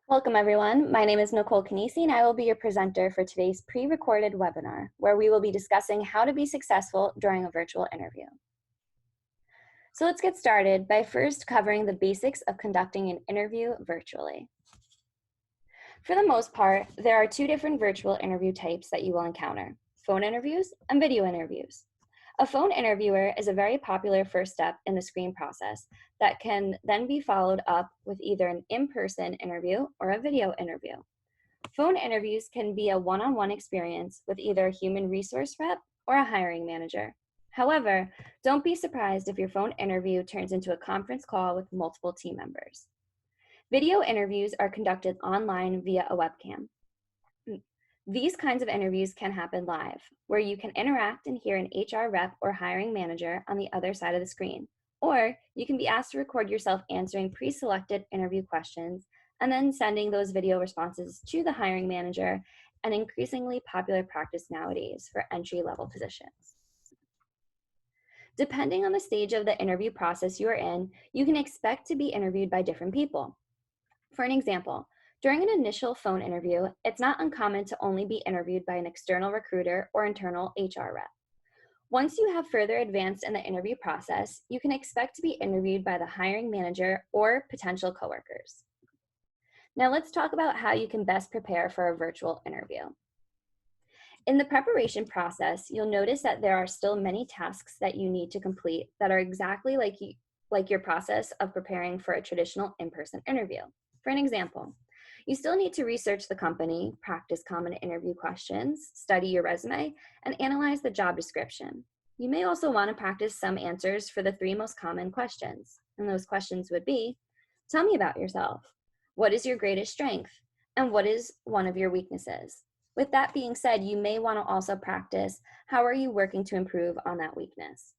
Welcome everyone. My name is Nicole Canisi and I will be your presenter for today's pre-recorded webinar where we will be discussing how to be successful during a virtual interview. So let's get started by first covering the basics of conducting an interview virtually. For the most part, there are two different virtual interview types that you will encounter: phone interviews and video interviews. A phone interviewer is a very popular first step in the screening process that can then be followed up with either an in-person interview or a video interview. Phone interviews can be a one-on-one experience with either a human resource rep or a hiring manager. However, don't be surprised if your phone interview turns into a conference call with multiple team members. Video interviews are conducted online via a webcam. These kinds of interviews can happen live, where you can interact and hear an HR rep or hiring manager on the other side of the screen. Or you can be asked to record yourself answering pre-selected interview questions and then sending those video responses to the hiring manager, an increasingly popular practice nowadays for entry-level positions. Depending on the stage of the interview process you are in, you can expect to be interviewed by different people. For an example, during an initial phone interview, it's not uncommon to only be interviewed by an external recruiter or internal HR rep. Once you have further advanced in the interview process, you can expect to be interviewed by the hiring manager or potential coworkers. Now let's talk about how you can best prepare for a virtual interview. In the preparation process, you'll notice that there are still many tasks that you need to complete that are exactly like your process of preparing for a traditional in-person interview. For an example, you still need to research the company, practice common interview questions, study your resume, and analyze the job description. You may also want to practice some answers for the three most common questions. And those questions would be, tell me about yourself. What is your greatest strength? And what is one of your weaknesses? With that being said, you may want to also practice, how are you working to improve on that weakness?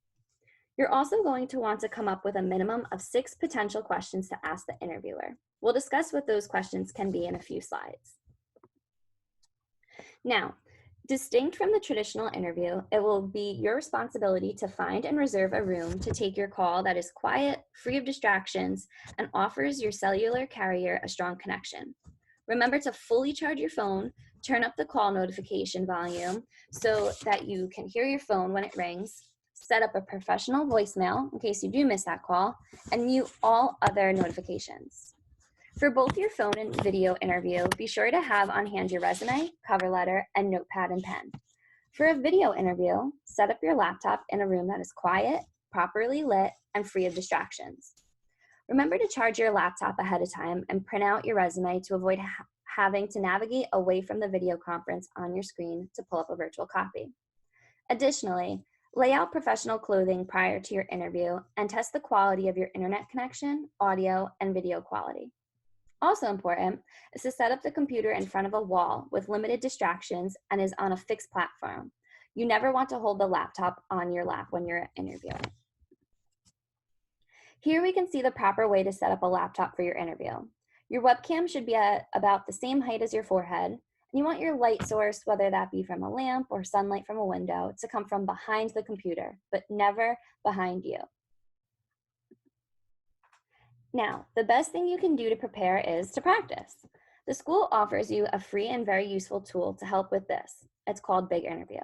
You're also going to want to come up with a minimum of 6 potential questions to ask the interviewer. We'll discuss what those questions can be in a few slides. Now, distinct from the traditional interview, it will be your responsibility to find and reserve a room to take your call that is quiet, free of distractions, and offers your cellular carrier a strong connection. Remember to fully charge your phone, turn up the call notification volume so that you can hear your phone when it rings, set up a professional voicemail in case you do miss that call, and mute all other notifications. For both your phone and video interview, be sure to have on hand your resume, cover letter, and notepad and pen. For a video interview, set up your laptop in a room that is quiet, properly lit, and free of distractions. Remember to charge your laptop ahead of time and print out your resume to avoid having to navigate away from the video conference on your screen to pull up a virtual copy. Additionally, lay out professional clothing prior to your interview and test the quality of your internet connection, audio, and video quality. Also important is to set up the computer in front of a wall with limited distractions and is on a fixed platform. You never want to hold the laptop on your lap when you're interviewing. Here we can see the proper way to set up a laptop for your interview. Your webcam should be at about the same height as your forehead, and you want your light source, whether that be from a lamp or sunlight from a window, to come from behind the computer, but never behind you. Now, the best thing you can do to prepare is to practice. The school offers you a free and very useful tool to help with this. It's called Big Interview.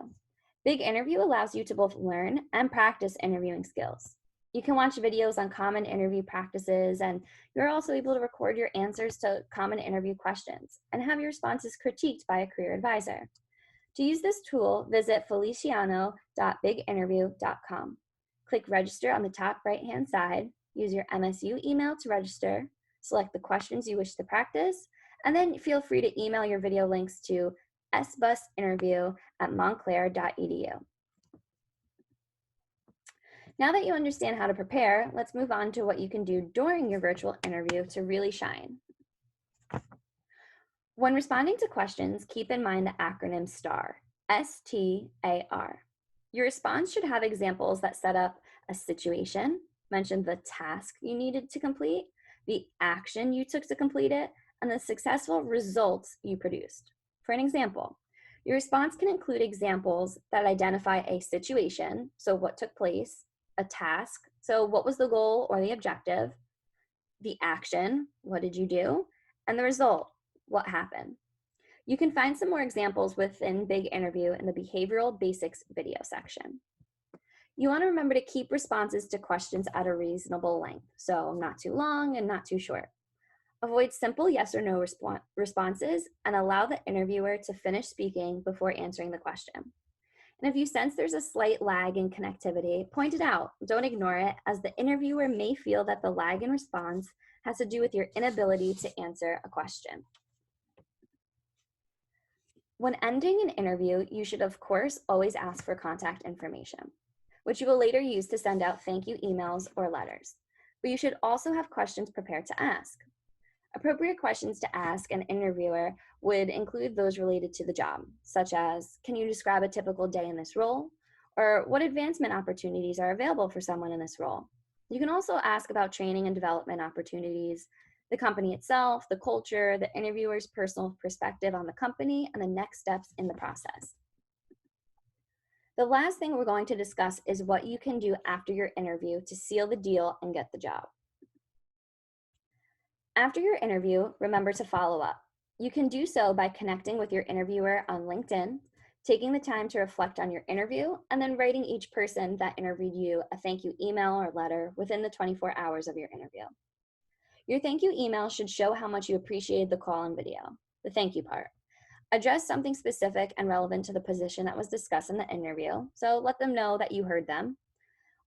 Big Interview allows you to both learn and practice interviewing skills. You can watch videos on common interview practices, and you're also able to record your answers to common interview questions and have your responses critiqued by a career advisor. To use this tool, visit feliciano.biginterview.com. Click register on the top right-hand side, use your MSU email to register, select the questions you wish to practice, and then feel free to email your video links to sbusinterview@montclair.edu. Now that you understand how to prepare, let's move on to what you can do during your virtual interview to really shine. When responding to questions, keep in mind the acronym STAR, S-T-A-R. Your response should have examples that set up a situation, mention the task you needed to complete, the action you took to complete it, and the successful results you produced. For an example, your response can include examples that identify a situation, so what took place, a task, so what was the goal or the objective, the action, what did you do, and the result, what happened. You can find some more examples within Big Interview in the Behavioral Basics video section. You want to remember to keep responses to questions at a reasonable length, so not too long and not too short. Avoid simple yes or no responses and allow the interviewer to finish speaking before answering the question. And if you sense there's a slight lag in connectivity, point it out. Don't ignore it, as the interviewer may feel that the lag in response has to do with your inability to answer a question. When ending an interview, you should, of course, always ask for contact information, which you will later use to send out thank you emails or letters. But you should also have questions prepared to ask. Appropriate questions to ask an interviewer would include those related to the job, such as, can you describe a typical day in this role? Or what advancement opportunities are available for someone in this role? You can also ask about training and development opportunities, the company itself, the culture, the interviewer's personal perspective on the company, and the next steps in the process. The last thing we're going to discuss is what you can do after your interview to seal the deal and get the job. After your interview, remember to follow up. You can do so by connecting with your interviewer on LinkedIn, taking the time to reflect on your interview, and then writing each person that interviewed you a thank you email or letter within the 24 hours of your interview. Your thank you email should show how much you appreciated the call and video, the thank you part. Address something specific and relevant to the position that was discussed in the interview, so let them know that you heard them.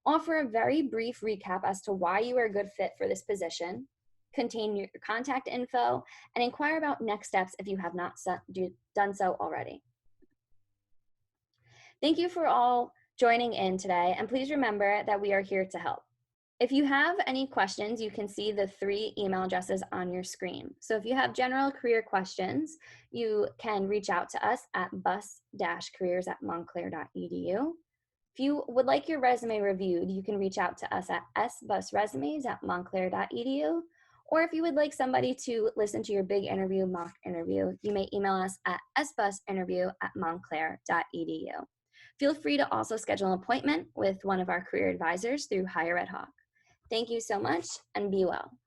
Offer a very brief recap as to why you are a good fit for this position. Contain your contact info and inquire about next steps if you have not done so already. Thank you for all joining in today, and please remember that we are here to help. If you have any questions, you can see the 3 email addresses on your screen. So if you have general career questions, you can reach out to us at bus-careers@montclair.edu. If you would like your resume reviewed, you can reach out to us at sbusresumes@montclair.edu. Or if you would like somebody to listen to your big interview mock interview, you may email us at sbusinterview@montclair.edu. Feel free to also schedule an appointment with one of our career advisors through Hire Ad Hoc. Thank you so much, and be well.